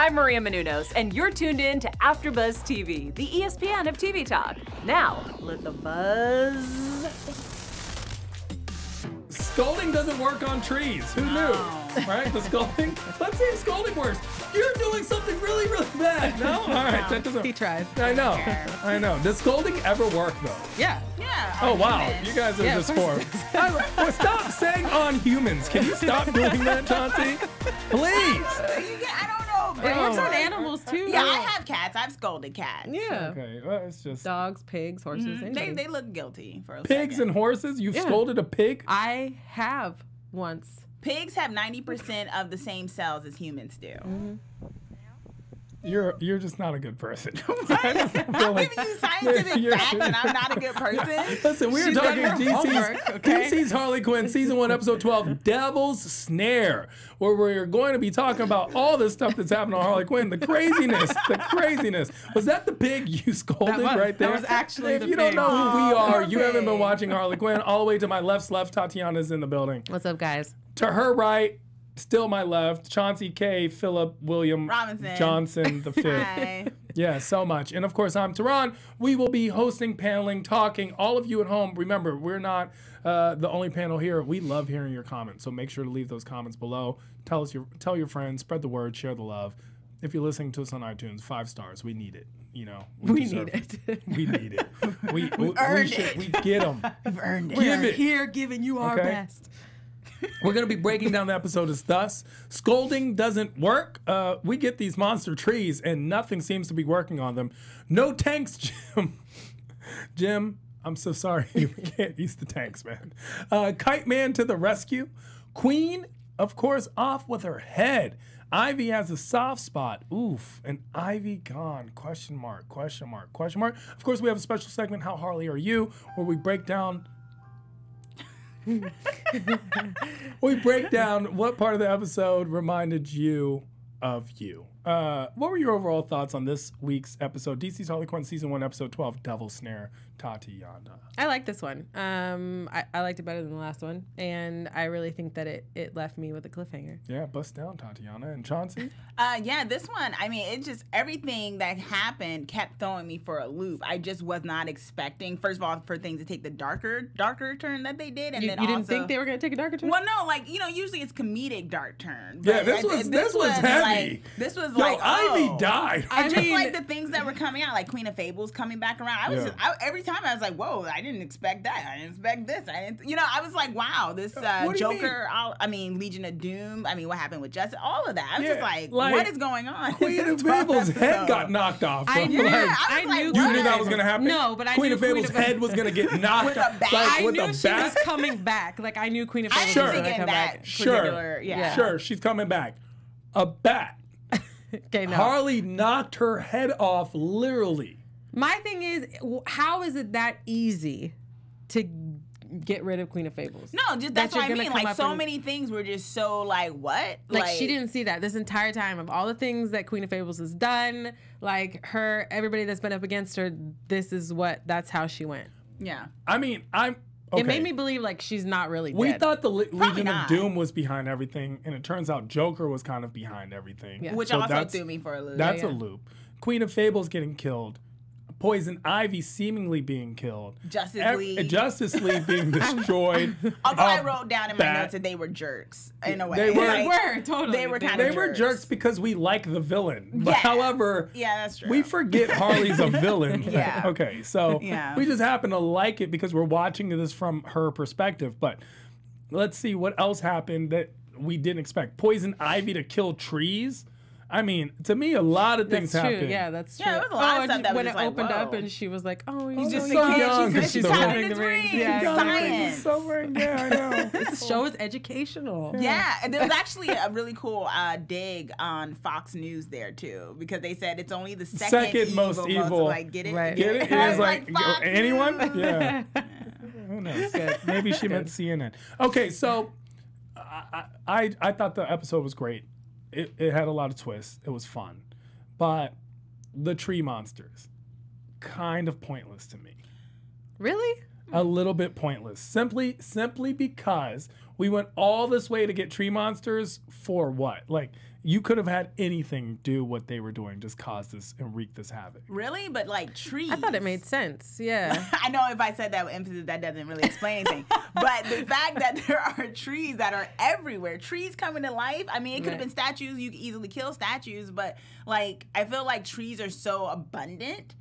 I'm Maria Menounos, and you're tuned in to AfterBuzz TV, the ESPN of TV talk. Now, let the buzz. Scolding doesn't work on trees. Who knew? Right? The scolding. Let's see if scolding works. You're doing something really, really bad. No? All right. That doesn't. He tried. I know. I know. Does scolding ever work, though? Yeah. Yeah. Oh, wow. You guys are just for. Well, stop saying on humans. Can you stop doing that, Chauncey? Please. I don't know. It works on animals too. Yeah, I have cats. I've scolded cats. Yeah. Okay. Well, it's just. Dogs, pigs, horses. They look guilty for a Pigs second. and horses? You've Yeah. scolded a pig? I have once. Pigs have 90% of the same cells as humans do. You're just not a good person. I'm giving you scientific facts and I'm not a good person. Listen, we are talking homework, DC's Harley Quinn Season 1, Episode 12, Devil's Snare, where we're going to be talking about all this stuff that's happened on Harley Quinn, the craziness, Was that the pig you scolded right there? That was actually If the you pig. don't know who we are, poor you haven't been pig. watching Harley Quinn. All the way to my left, Tatiana's in the building. What's up, guys? To her right, still my left, Chauncey K. Philip William Robinson. Johnson the fifth. Hi. Yeah, so much. And of course, I'm Tehran. We will be hosting, paneling, talking. All of you at home, remember, we're not the only panel here. We love hearing your comments, so make sure to leave those comments below. Tell your friends, spread the word, share the love. If you're listening to us on iTunes, 5 stars. We need it. You know, We deserve need it. We need it. We earned should. it. We get them. We've earned it. Give it. Here giving you our Okay. best. We're going to be breaking down the episode as thus. Scolding doesn't work. We get these monster trees and nothing seems to be working on them. No tanks, Jim. Jim, I'm so sorry. We can't use the tanks, man. Kite Man to the rescue. Queen, of course, off with her head. Ivy has a soft spot. Oof. And Ivy gone. Question mark, question mark, question mark. Of course, we have a special segment, How Harley Are You? Where we break down what part of the episode reminded you of you. What were your overall thoughts on this week's episode? DC's Harley Quinn Season 1, Episode 12, Devil's Snare, Tatiana. I like this one. I liked it better than the last one, and I really think that it left me with a cliffhanger. Yeah, bust down, Tatiana. And Chauncey? Yeah, this one, I mean, it just, everything that happened kept throwing me for a loop. I just was not expecting, first of all, for things to take the darker turn that they did. And You then didn't also, think they were going to take a darker turn? Well, no, like, you know, usually it's comedic dark turn. Yeah, But this was heavy. Like, this was Yo, like, Ivy died. And just mean- like the things that were coming out, like Queen of Fables coming back around. Every time I was like, whoa, I didn't expect that. I didn't expect this. I was like, wow, this What do you Joker, Legion of Doom. I mean, what happened with Justice? All of that. I was just like, like, what is going on? Queen of Fables' head got knocked off. I knew. Like, I knew. you knew that was going to happen? No, but I Queen knew of Fables' head was going to get knocked With a bat. like, I with knew a she bat. was coming back. Like, I knew Queen of I Fables didn't was think going to in come that back. particular, yeah. Sure, she's coming back. A bat. Okay, no. Harley knocked her head off, literally. My thing is, how is it that easy to get rid of Queen of Fables? No, just that's what I you're gonna mean. come Like, up so and- many things were just so like, what? Like, she didn't see that this entire time of all the things that Queen of Fables has done. Like, everybody that's been up against her, that's how she went. Yeah. I mean, okay. It made me believe like she's not really We dead. thought the Legion of not. Doom was behind everything, and it turns out Joker was kind of behind everything. Yeah. Which So also that's- threw me for a loop. That's Yeah. a loop. Queen of Fables getting killed. Poison Ivy seemingly being killed. Justice League. Justice League being destroyed. Although I A wrote down in my bat. notes that they were jerks in a way. They were. They were, totally. They were kind They of were jerks because we like the villain. But Yeah. however, Yeah, that's true. we forget Harley's a villain. Yeah. Okay, so Yeah. we just happen to like it because we're watching this from her perspective. But let's see what else happened that we didn't expect. Poison Ivy to kill trees. I mean, to me, a lot of things That's true. happened. Yeah, that's true. Yeah, there was a lot of and stuff that was when just it like, opened up whoa. and she was like, "Oh, He's he's just so a kid. young. She's She's having the a dream. Yeah, Science. Yeah, I know. This show is educational." Yeah, and there was actually a really cool dig on Fox News there too, because they said it's only the second most evil. Like, get it? Right. Get it? And I It was was like, Fox anyone? News. Yeah. Who knows? Maybe she meant CNN. Okay, so I thought the episode was great. It had a lot of twists. It was fun. But the tree monsters, kind of pointless to me. Really? A little bit pointless. Simply because we went all this way to get tree monsters for what? Like, You could have had anything do what they were doing, just cause this and wreak this havoc. Really? But like trees. I thought it made sense. Yeah. I know if I said that with emphasis, that doesn't really explain anything. But the fact that there are trees that are everywhere, trees coming to life. I mean, it could have been statues. You could easily kill statues, but like I feel like trees are so abundant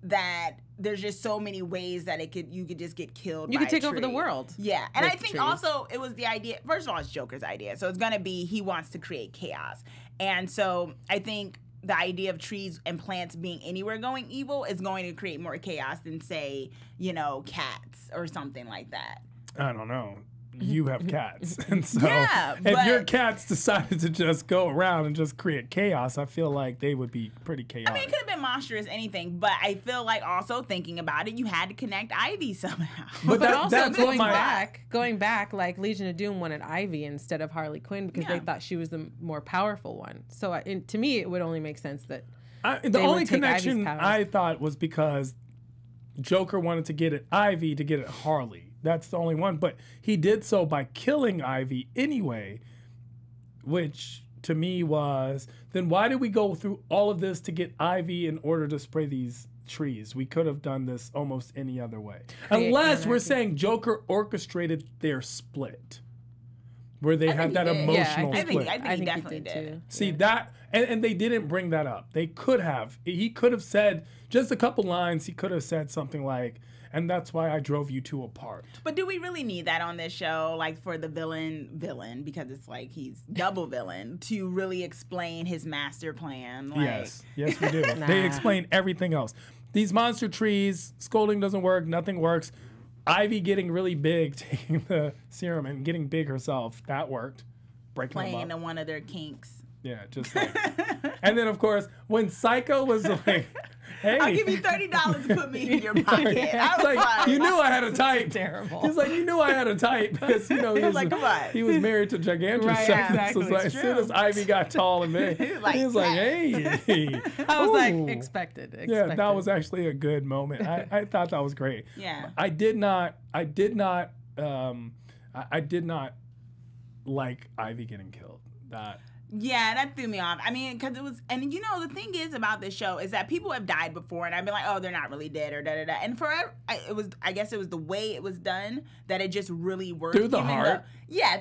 that there's just so many ways that you could just get killed. You by could take a over the tree. world. Yeah, and I think trees. also it was the idea. First of all, it's Joker's idea, so it's gonna be he wants to create chaos, and so I think the idea of trees and plants being anywhere going evil is going to create more chaos than say cats or something like that. I don't know. You have cats, and so Yeah, if your but- cats decided to just go around and just create chaos, I feel like they would be pretty chaotic. I mean, it could have been monstrous, anything, but I feel like also thinking about it, you had to connect Ivy somehow. But But also that's what going back, like Legion of Doom wanted Ivy instead of Harley Quinn because they thought she was the more powerful one. So to me, it would only make sense that the they only would take Ivy's connection powers. I thought was because Joker wanted to get at Ivy to get at Harley. That's the only one, but he did so by killing Ivy anyway, which to me was, then why did we go through all of this to get Ivy in order to spray these trees? We could have done this almost any other way. Unless we're saying Joker orchestrated their split, where they had he that did. emotional I split. think he definitely did. too. See that, and they didn't bring that up. They could have. He could have said just a couple lines. He could have said something like, "And that's why I drove you two apart." But do we really need that on this show? Like for the villain, because it's like he's double villain, to really explain his master plan. Like, Yes, we do. They explain everything else. These monster trees, scolding doesn't work. Nothing works. Ivy getting really big, taking the serum and getting big herself, that worked. Breaking playing them into up. one of their kinks. Yeah, just like. And then of course when Psycho was like, "Hey, I'll give you $30 to put me in your pocket." I was like, you knew I had a type. Terrible. He's like, you knew I had a type because he was like, come on. He was married to Gigantress. Right, So yeah, exactly. it's like, as It's soon as true. Ivy got tall and big, he was like, yes. hey. I was like, Ooh. expected. Yeah, that was actually a good moment. I thought that was great. Yeah. I did not like Ivy getting killed. That. Yeah, that threw me off. I mean, because it was, and the thing is about this show is that people have died before, and I've been like, oh, they're not really dead or da da da. And forever, I guess it was the way it was done that it just really worked. Through the even heart?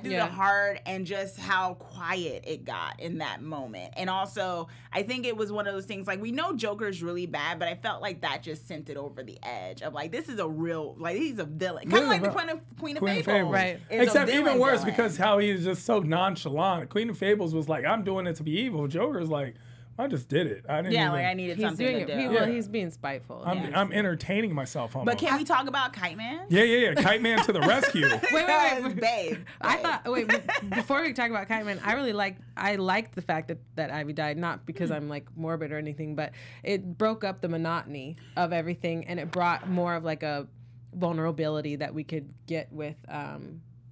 Through the heart, and just how quiet it got in that moment. And also, I think it was one of those things, like, we know Joker's really bad, but I felt like that just sent it over the edge of, like, this is a real, like, he's a villain. Kind of like the Queen of Fables. Right. is a Except even villain worse villain. because how he was just so nonchalant. Queen of Fables was like, I'm doing it to be evil. Joker's like, I just did it. I didn't Yeah, even, like, I needed He's something doing to it. do. Well, he's being spiteful. I'm entertaining myself almost. But can we talk about Kite Man? Yeah. Kite Man to the rescue. Wait. Babe. I thought. Wait, before we talk about Kite Man, I liked the fact that Ivy died, not because I'm like morbid or anything, but it broke up the monotony of everything, and it brought more of like a vulnerability that we could get with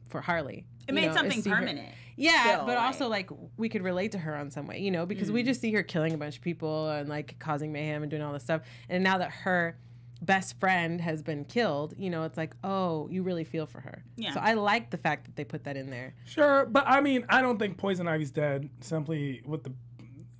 for Harley. It made something permanent. Yeah, still, but right? also like we could relate to her on some way, because we just see her killing a bunch of people and like causing mayhem and doing all this stuff. And now that her best friend has been killed, it's like, oh, you really feel for her. Yeah. So I like the fact that they put that in there. Sure, but I mean, I don't think Poison Ivy's dead simply with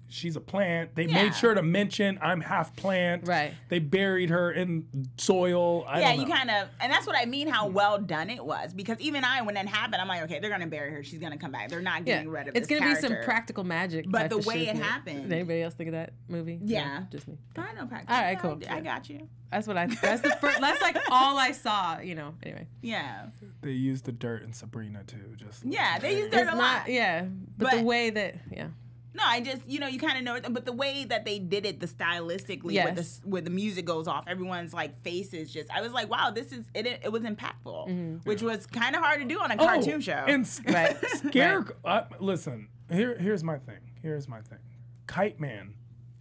she's a plant. They made sure to mention I'm half plant. Right. They buried her in soil. I don't know. You kind of, and that's what I mean, how well done it was. Because even when that happened, I'm like, okay, they're going to bury her. She's going to come back. They're not getting rid of It's this gonna character. be some practical magic. But type the of way it shiznit. happened. Did anybody else think of that movie? Yeah. No, just me. I know practical. All right, cool. I got you. That's what that's the first, that's like all I saw, Anyway. Yeah. They used the dirt in Sabrina too. Just Yeah, they used dirt a lot. Yeah. But the way that, No, I just, you kind of know it. But the way that they did it, stylistically, Yes. where the music goes off, everyone's like faces just, I was like, wow, it was impactful, which was kind of hard to do on a cartoon show. And Right. listen, here's my thing. Kite Man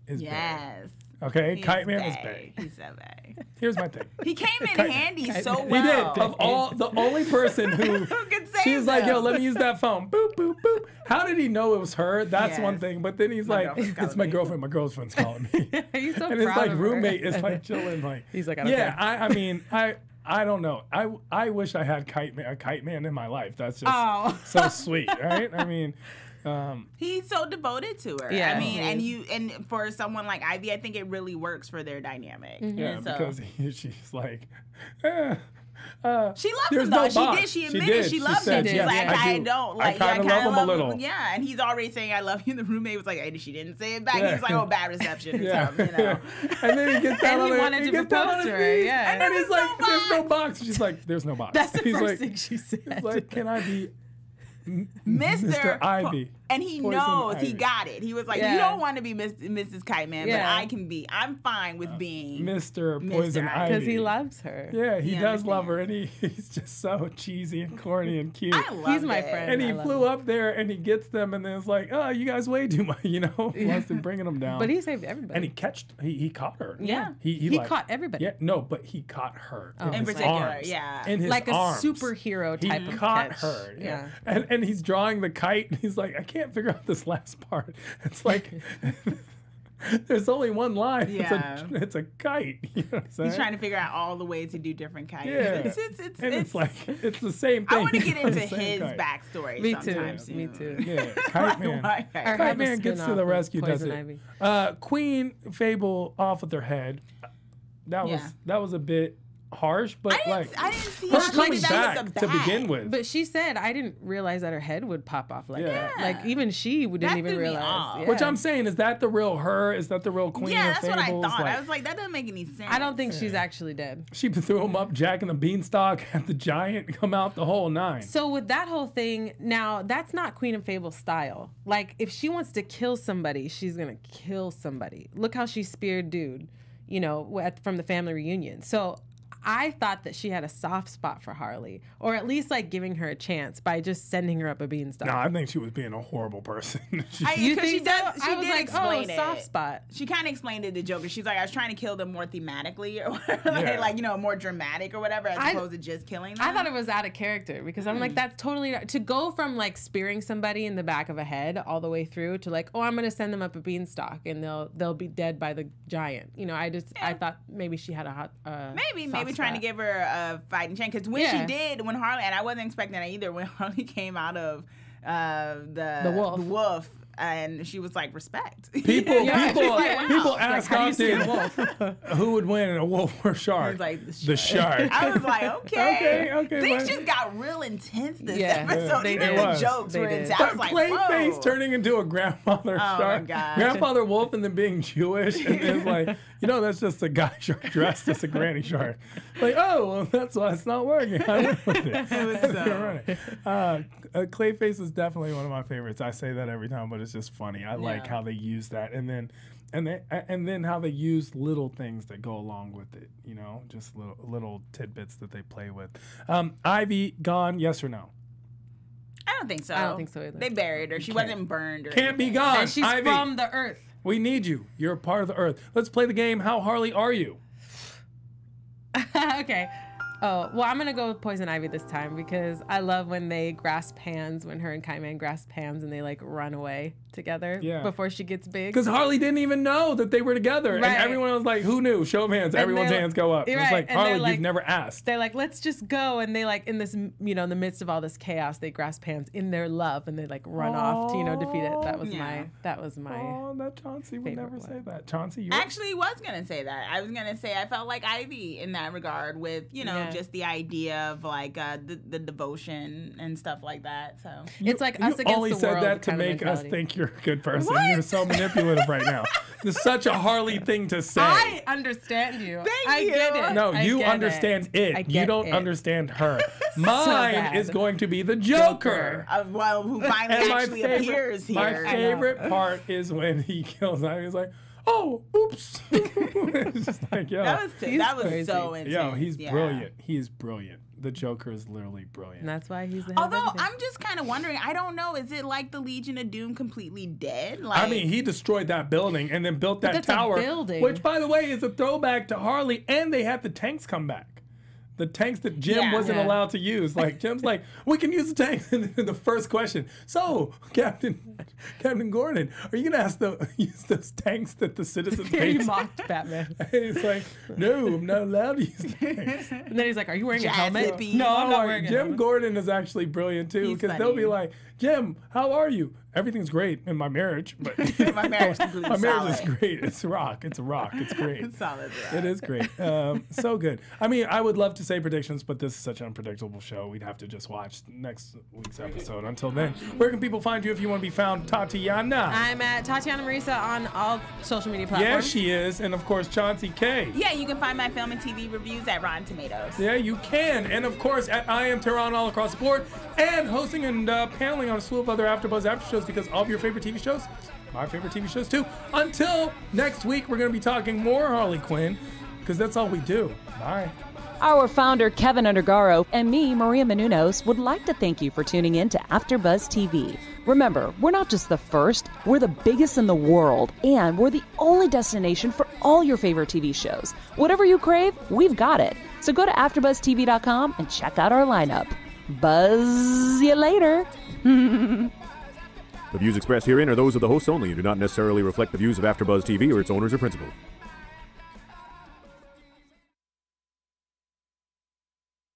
is bae. Yes. Okay, He's Kite Man is bae. bae. He's so bae. Here's my thing. He came in handy so He well. did. Of all, the only person who could say she was like, so. yo, let me use that phone. Boop, boop, boop. How did he know it was her? That's one Yes. thing. But then he's like, girlfriend's it's calling my me. girlfriend. My girlfriend's calling me. He's so And his proud like of her. roommate is like chilling. Like He's like, I don't yeah. care. I mean, I don't know. I wish I had a Kite Man in my life. That's just Oh. so sweet, right? I mean, He's so devoted to her. Yeah. I mean, and for someone like Ivy, I think it really works for their dynamic. Yeah, And so, because she's like, she loves there's him no though. box. She admitted she loves said, him. She's yes, like, I do. don't like. I kind of love him a little. Yeah, and he's already saying I love you. And the roommate was like, hey, she didn't say it back. Yeah. He was like, oh, bad reception or Yeah. something. You know. And then he gets down And on he it. wanted to gets down propose on his to her, knees, yeah. And he's like, no there's no box. box. She's like, there's no box. That's the he's first like, thing she said. He's like, can I be Mr. Ivy? And he Poison knows Ivy. he got it. He was like, Yeah. you don't want to be Mrs. Kite Man, but Yeah. I can be. I'm fine with being Mr. Poison Ivy. Because he loves her. Yeah, he He does love her, understands. and he's just so cheesy and corny and cute. I love He's my it. friend. And I he love flew him. up there, and he gets them, and then it's like, oh, you guys way too much, wants to bringing them down. But he saved everybody. and he caught her. Yeah. he He like, caught everybody. Yeah, no, but he caught her Oh. in In his particular, arms. yeah. in his Like a arms. superhero He type of caught catch. her. Yeah. And he's drawing the kite. And he's like, I can't figure out this last part. It's like there's only one line. Yeah. It's a kite. You know what I'm saying? He's trying to figure out all the ways to do different kites. Yeah. It's like it's the same thing. I want to get into The same his kite. backstory Me too. sometime soon. Me too. Yeah, Kite Man. Why? Or Kite have a Man gets to spin-off the of rescue, does Poison it. Ivy. Queen Fable off with her head. That was a bit harsh, but I like didn't see her how coming maybe that back was a to bag. begin with. But she said, I didn't realize that her head would pop off like Yeah. that. Like, even she didn't That even threw me realize. off. Yeah. Which I'm saying, is that the real her? Is that the real Queen Yeah, of that's what I Fables? thought. Like, I was like, that doesn't make any sense. I don't think she's actually dead. she threw him up, Jack and the Beanstalk, had the giant come out the whole nine. So with that whole thing, now that's not Queen of Fable style. Like, if she wants to kill somebody, she's gonna kill somebody. Look how she speared dude, from the family reunion. So I thought that she had a soft spot for Harley, or at least like giving her a chance by just sending her up a beanstalk. No, I think she was being a horrible person. You Because think so? I was did like, explain it. soft spot. She kind of explained it to Joker. She's like, I was trying to kill them more thematically, or whatever, Yeah. like more dramatic or whatever, as opposed to just killing them. I thought it was out of character because I'm like, that's totally to go from like spearing somebody in the back of a head all the way through to like, oh, I'm gonna send them up a beanstalk and they'll be dead by the giant. I thought maybe she had a hot maybe soft trying to spot. give her a fighting chance, because when she did, when Harley, and I wasn't expecting that either, when Harley came out of the wolf. And she was like, respect. People ask how do you see a often who would win in a wolf or shark. He was like, the shark. I was like, okay. Okay, Things but- just got real intense this Yeah, episode. they Even did. the It was. jokes They were did. intense. I But was like, Clayface whoa. turning into a grandfather my shark, gosh. grandfather wolf, and then being Jewish, and it's like, that's just a guy shark dressed as a granny shark. Like, oh, well, that's why it's not working. I went with it. It was so. Clayface is definitely one of my favorites. I say that every time, but it's just funny. I like Yeah. how they use that, and then how they use little things that go along with it. Just little tidbits that they play with. Ivy gone? Yes or no? I don't think so. I don't think so either. They buried her. She wasn't burned. Or Can't be anything. gone. And she's Ivy, from the earth. we need you. You're a part of the earth. Let's play the game. How Harley are you? Okay. Oh, well, I'm going to go with Poison Ivy this time because I love when they grasp hands, when her and Kite Man grasp hands and they like run away together before she gets big. Because Harley didn't even know that they were together. Right. And everyone was like, who knew? Show of hands. Everyone's they're- hands go up. It was right, like, and they're Harley, like- you've never asked. They're like, let's just go. And they like, in this, in the midst of all this chaos, they grasp hands in their love and they like run off to, defeat it. That was my. Oh, that Chauncey would favorite never one. say that. Chauncey, you Actually, was gonna say that. I was gonna say I felt like Ivy in that regard, with just the idea of like the devotion and stuff like that. So It's like you us against only the said world that to kind of make us mentality. think you're a good person. What? You're so manipulative right now. This is such a Harley thing to say. I understand you. I you. get it. No, I you get understand it. I You get don't it. understand her. Mine bad. is going to be the Joker. who finally And actually appears here. My favorite part is when he kills Ivy. He's like, oh, oops. It's just like, yo. that was crazy. so intense. Yo, he's yeah. brilliant. He's brilliant. The Joker is literally brilliant. And that's why he's the head of Although everything. I'm just kind of wondering, I don't know, is it like the Legion of Doom completely dead? Like, I mean, he destroyed that building and then built that that's a tower, building. which, by the way, is a throwback to Harley. And they had the tanks come back. The tanks that Jim Yeah. wasn't Yeah. allowed to use. Like, Jim's like, we can use the tanks. And then the first question, so, Captain Gordon, are you going to use those tanks that the citizens he paid? mocked Batman. And he's like, no, I'm not allowed to use tanks. And then he's like, are you wearing a Jazz helmet? hippie. No, I'm not Like, wearing a Jim helmet. Gordon is actually brilliant too, He's because they'll be funny. like, Jim, how are you? everything's great in my marriage, but My marriage is my marriage is solid. great. It's a rock. It's a rock. It's great. Solid. It is great. So good. I mean, I would love to say predictions, but this is such an unpredictable show. We'd have to just watch next week's episode. Until then, where can people find you if you want to be found, Tatiana? I'm at Tatiana Marisa on all social media Yeah, platforms. she is. And of course, Chauncey K. Yeah, you can find my film and TV reviews at Rotten Tomatoes. Yeah, you can. And of course, at I Am Tehran all across the board, and hosting and paneling on a slew of other AfterBuzz after shows because all of your favorite TV shows, my favorite TV shows too. Until next week, we're going to be talking more Harley Quinn because that's all we do. Bye. Our founder, Keven Undergaro, and me, Maria Menounos, would like to thank you for tuning in to AfterBuzz TV. Remember, we're not just the first, we're the biggest in the world, and we're the only destination for all your favorite TV shows. Whatever you crave, we've got it. So go to AfterBuzzTV.com and check out our lineup. Buzz you later. The views expressed herein are those of the hosts only and do not necessarily reflect the views of AfterBuzz TV or its owners or principals.